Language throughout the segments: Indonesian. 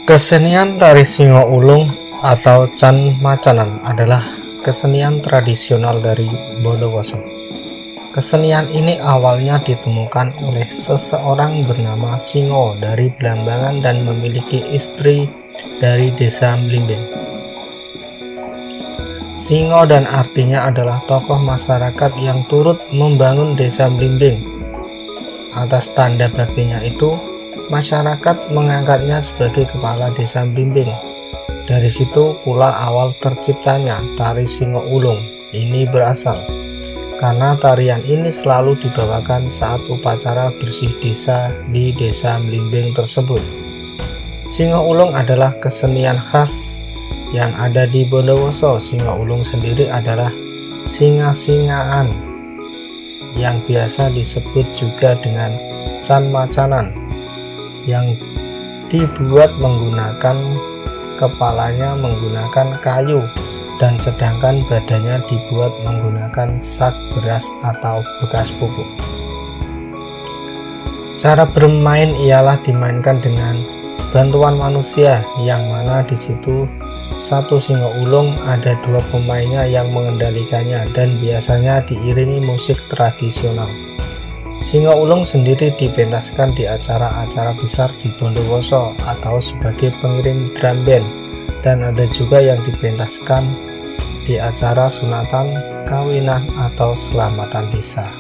Kesenian tari Singo Ulung atau Can Macanan adalah kesenian tradisional dari Bondowoso. Kesenian ini awalnya ditemukan oleh seseorang bernama Singo dari Blambangan dan memiliki istri dari desa Mlimbing. Singo dan artinya adalah tokoh masyarakat yang turut membangun desa Mlimbing. Atas tanda baktinya itu, masyarakat mengangkatnya sebagai kepala desa Mlimbing. Dari situ pula awal terciptanya tari Singo Ulung ini berasal, karena tarian ini selalu dibawakan saat upacara bersih desa di desa Mlimbing tersebut. Singo Ulung adalah kesenian khas yang ada di Bondowoso. Singo Ulung sendiri adalah singa-singaan yang biasa disebut juga dengan Can Macanan, yang dibuat menggunakan kepalanya menggunakan kayu dan sedangkan badannya dibuat menggunakan sak beras atau bekas pupuk. Cara bermain ialah dimainkan dengan bantuan manusia, yang mana di situ satu Singo Ulung ada 2 pemainnya yang mengendalikannya dan biasanya diiringi musik tradisional. Singo Ulung sendiri dipentaskan di acara-acara besar di Bondowoso atau sebagai pengiring drum band, dan ada juga yang dipentaskan di acara sunatan, kawinan, atau selamatan desa.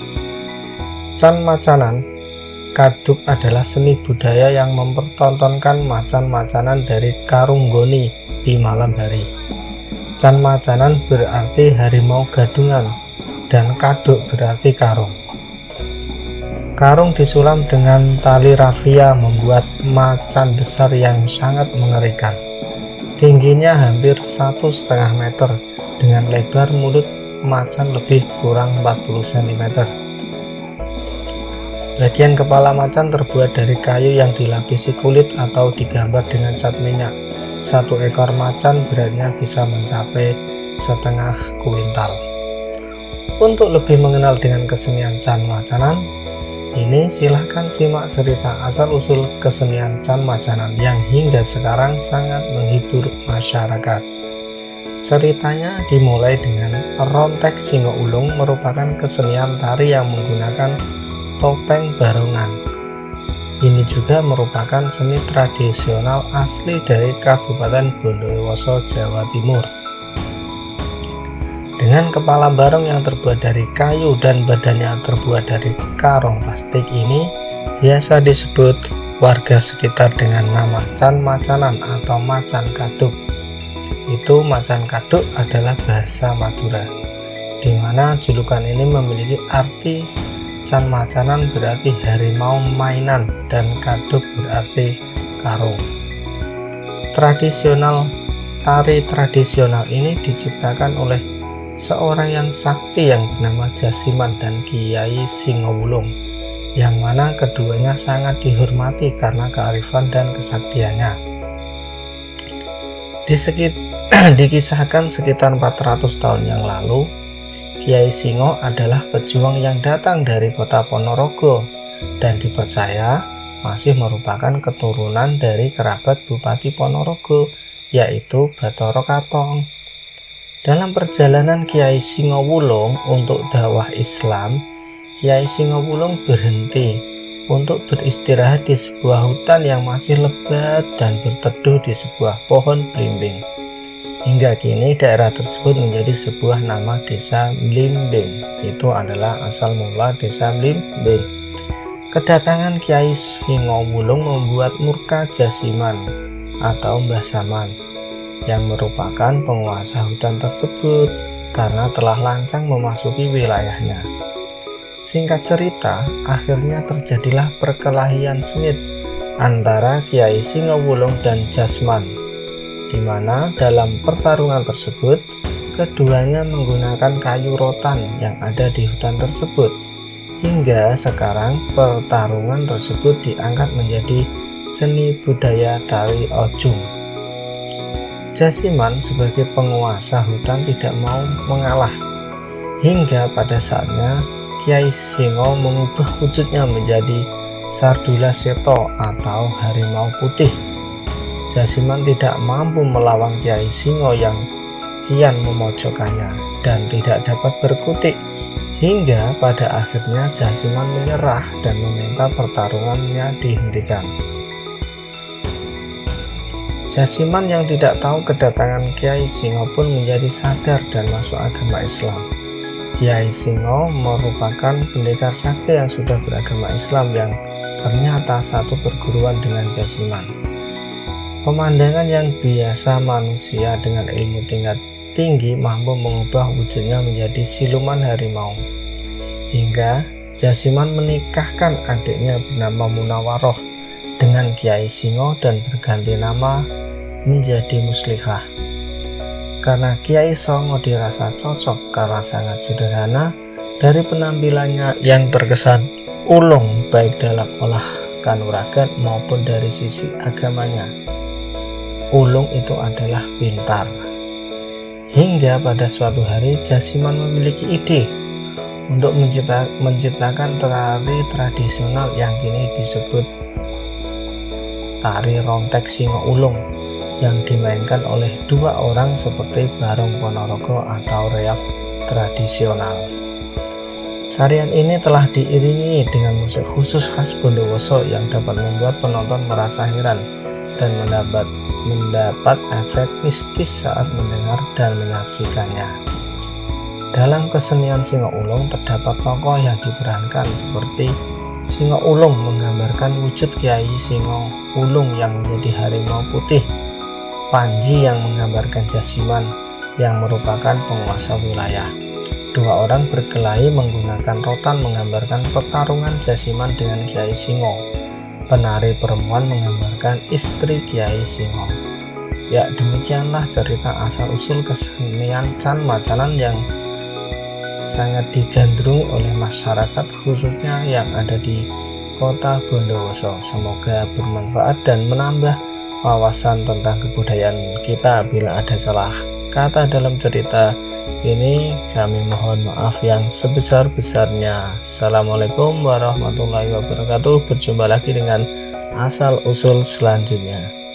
Can Macanan Kaduk adalah seni budaya yang mempertontonkan macan-macanan dari Karunggoni di malam hari. Can Macanan berarti harimau gadungan dan kaduk berarti karung. Karung disulam dengan tali rafia membuat macan besar yang sangat mengerikan. Tingginya hampir 1,5 meter dengan lebar mulut macan lebih kurang 40 cm. Bagian kepala macan terbuat dari kayu yang dilapisi kulit atau digambar dengan cat minyak. Satu ekor macan beratnya bisa mencapai setengah kuintal. Untuk lebih mengenal dengan kesenian Can Macanan ini, silahkan simak cerita asal-usul kesenian Can Macanan yang hingga sekarang sangat menghibur masyarakat. Ceritanya dimulai dengan rontek Singo Ulung, merupakan kesenian tari yang menggunakan topeng barongan. Ini juga merupakan seni tradisional asli dari Kabupaten Bondowoso, Jawa Timur. Dengan kepala barong yang terbuat dari kayu dan badannya terbuat dari karung plastik ini, biasa disebut warga sekitar dengan nama Can Macanan atau Macan Kaduk. Itu Macan Kaduk adalah bahasa Madura, di mana julukan ini memiliki arti Can Macanan berarti harimau mainan dan kaduk berarti karung. Tari tradisional ini diciptakan oleh seorang yang sakti yang bernama Jasiman dan Kiai Singo Ulung, yang mana keduanya sangat dihormati karena kearifan dan kesaktiannya. Dikisahkan sekitar 400 tahun yang lalu, Kiai Singo adalah pejuang yang datang dari kota Ponorogo dan dipercaya masih merupakan keturunan dari kerabat Bupati Ponorogo, yaitu Bathara Katong. Dalam perjalanan Kiai Singo Ulung untuk dakwah Islam, Kiai Singo Ulung berhenti untuk beristirahat di sebuah hutan yang masih lebat dan berteduh di sebuah pohon belimbing. Hingga kini daerah tersebut menjadi sebuah nama desa Mlimbing. Itu adalah asal mula desa Mlimbing. Kedatangan Kiai Singo Ulung membuat murka Jasiman atau Mbah Saman yang merupakan penguasa hutan tersebut karena telah lancang memasuki wilayahnya. Singkat cerita, akhirnya terjadilah perkelahian sengit antara Kiai Singo Ulung dan Jasman, di mana dalam pertarungan tersebut keduanya menggunakan kayu rotan yang ada di hutan tersebut. Hingga sekarang pertarungan tersebut diangkat menjadi seni budaya tari Ojung. Jasiman sebagai penguasa hutan tidak mau mengalah, hingga pada saatnya Kiai Singo mengubah wujudnya menjadi Sardula Seto atau harimau putih. Jasiman tidak mampu melawan Kiai Singo yang kian memojokkannya dan tidak dapat berkutik, hingga pada akhirnya Jasiman menyerah dan meminta pertarungannya dihentikan. Jasiman yang tidak tahu kedatangan Kiai Singo pun menjadi sadar dan masuk agama Islam. Kiai Singo merupakan pendekar sakti yang sudah beragama Islam yang ternyata satu perguruan dengan Jasiman. Pemandangan yang biasa manusia dengan ilmu tingkat tinggi mampu mengubah wujudnya menjadi siluman harimau. Hingga Jasiman menikahkan adiknya bernama Munawaroh dengan Kiai Singo dan berganti nama menjadi Muslihah. Karena Kiai Songo dirasa cocok karena sangat sederhana dari penampilannya yang terkesan ulung baik dalam olah kanuragan maupun dari sisi agamanya. Ulung itu adalah pintar. Hingga pada suatu hari Jasiman memiliki ide untuk menciptakan tari tradisional yang kini disebut tari rontek Singo Ulung yang dimainkan oleh dua orang seperti Barong Ponorogo atau reog tradisional. Tarian ini telah diiringi dengan musik khusus khas Bondowoso yang dapat membuat penonton merasa heran dan mendapat efek mistis saat mendengar dan menyaksikannya. Dalam kesenian Singo Ulung terdapat tokoh yang diperankan seperti Singo Ulung menggambarkan wujud Kiai Singo Ulung yang menjadi harimau putih, Panji yang menggambarkan Jasiman yang merupakan penguasa wilayah. Dua orang berkelahi menggunakan rotan menggambarkan pertarungan Jasiman dengan Kiai Singo. Penari perempuan menggambarkan istri Kiai Singo. Ya, demikianlah cerita asal-usul kesenian Can Macanan yang sangat digandrungi oleh masyarakat khususnya yang ada di kota Bondowoso. Semoga bermanfaat dan menambah wawasan tentang kebudayaan kita. Bila ada salah kata dalam cerita ini, kami mohon maaf yang sebesar-besarnya. Assalamualaikum warahmatullahi wabarakatuh. Berjumpa lagi dengan asal-usul selanjutnya.